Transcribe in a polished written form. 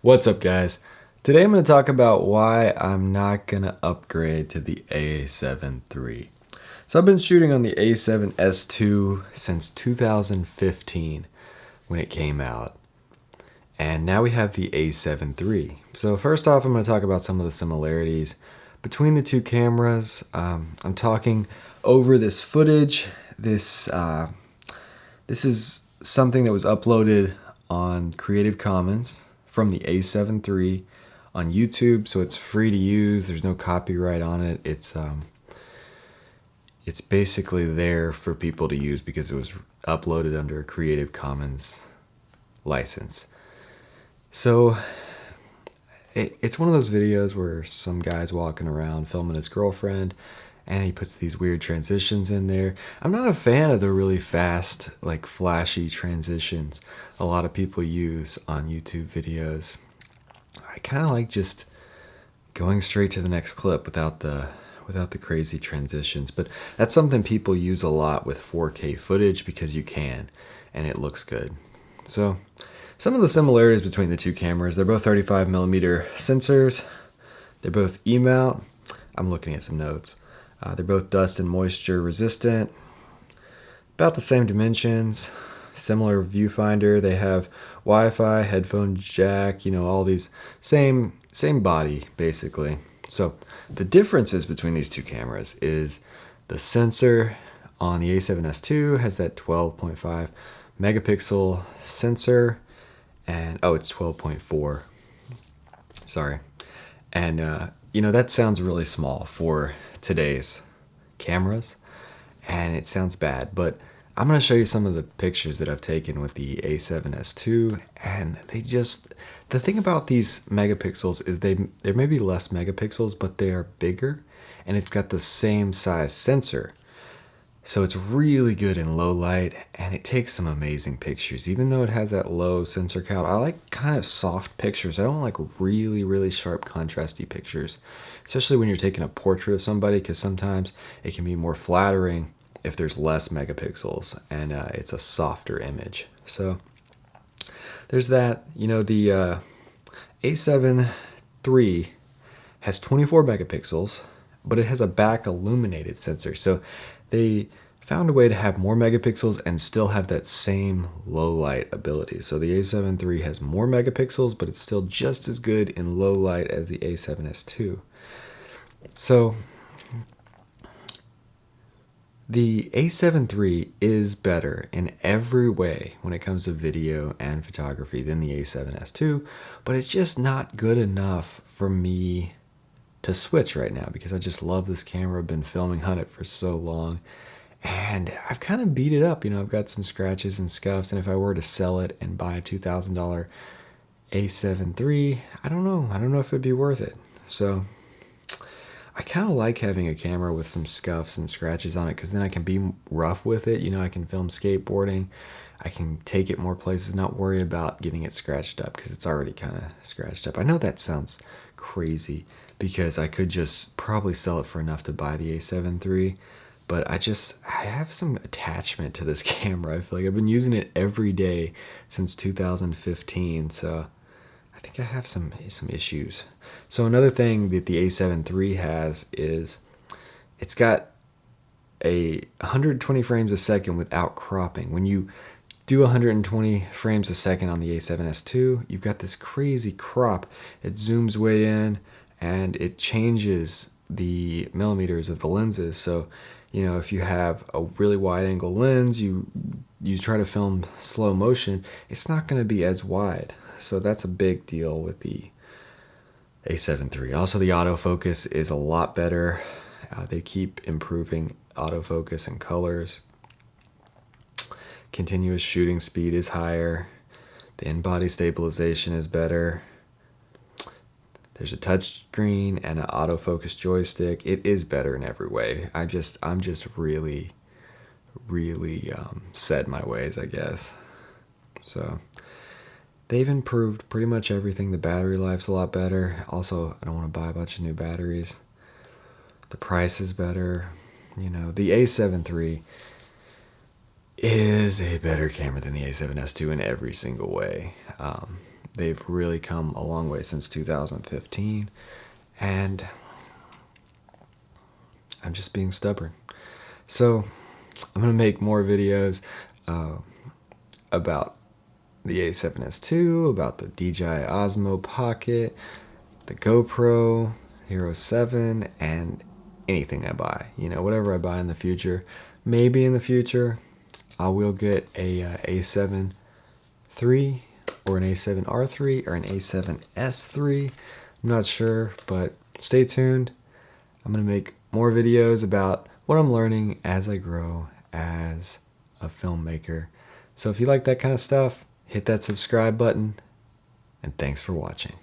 What's up, guys? Today I'm going to talk about why I'm not going to upgrade to the A7 III. So I've been shooting on the A7S2 since 2015 when it came out. And now we have the A7 III. So first off, I'm going to talk about some of the similarities between the two cameras. I'm talking over this footage. This is something that was uploaded on Creative Commons from the A7 III on YouTube, so it's free to use. There's no copyright on it. It's basically there for people to use because it was uploaded under a Creative Commons license. So it's one of those videos where some guy's walking around filming his girlfriend and he puts these weird transitions in there. I'm not a fan of the really fast, like flashy transitions a lot of people use on YouTube videos. I kind of like just going straight to the next clip without the crazy transitions. But that's something people use a lot with 4K footage because you can, and it looks good. So some of the similarities between the two cameras: they're both 35mm sensors. They're both E-mount. I'm looking at some notes. They're both dust and moisture resistant. About the same dimensions. Similar viewfinder. They have Wi-Fi, headphone jack, all these same body basically. So the differences between these two cameras is the sensor on the A7S II has that 12.5 megapixel sensor, and it's 12.4. Sorry. And that sounds really small for today's cameras, and it sounds bad, but I'm going to show you some of the pictures that I've taken with the A7S II, and the thing about these megapixels is there may be less megapixels, but they are bigger, and it's got the same size sensor. So it's really good in low light, and it takes some amazing pictures. Even though it has that low sensor count, I like kind of soft pictures. I don't like really, really sharp contrasty pictures, especially when you're taking a portrait of somebody, because sometimes it can be more flattering if there's less megapixels and it's a softer image. So there's that. The A7 III has 24 megapixels, but it has a back illuminated sensor. So they found a way to have more megapixels and still have that same low light ability. So the A7 III has more megapixels, but it's still just as good in low light as the A7S II. So the A7 III is better in every way when it comes to video and photography than the A7S II, but it's just not good enough for me to switch right now because I just love this camera. I've been filming on it for so long, and I've kind of beat it up. I've got some scratches and scuffs, and if I were to sell it and buy a $2,000 A7 III, I don't know if it'd be worth it. So I kind of like having a camera with some scuffs and scratches on it because then I can be rough with it. I can film skateboarding. I can take it more places, not worry about getting it scratched up because it's already kind of scratched up. I know that sounds crazy because I could just probably sell it for enough to buy the A7 III, but I have some attachment to this camera. I feel like I've been using it every day since 2015, so I think I have some issues. So another thing that the A7 III has is it's got a 120 frames a second without cropping. When you do 120 frames a second on the A7S II, you've got this crazy crop. It zooms way in and it changes the millimeters of the lenses. So, if you have a really wide angle lens, you try to film slow motion, it's not going to be as wide. So that's a big deal with the A7 III. Also, the autofocus is a lot better. They keep improving autofocus and colors. Continuous shooting speed is higher. The in-body stabilization is better. There's a touch screen and an autofocus joystick. It is better in every way. I'm just really, really set in my ways, I guess. So they've improved pretty much everything. The battery life's a lot better. Also, I don't want to buy a bunch of new batteries. The price is better. The A7 III is a better camera than the A7S II in every single way. They've really come a long way since 2015, and I'm just being stubborn. So I'm gonna make more videos about the A7S II, about the DJI Osmo Pocket, the GoPro Hero 7, and anything I buy. You know, whatever I buy in the future. Maybe in the future, I will get a A7 III or an A7R3 or an A7S3. I'm not sure, but stay tuned. I'm going to make more videos about what I'm learning as I grow as a filmmaker. So if you like that kind of stuff, hit that subscribe button, and thanks for watching.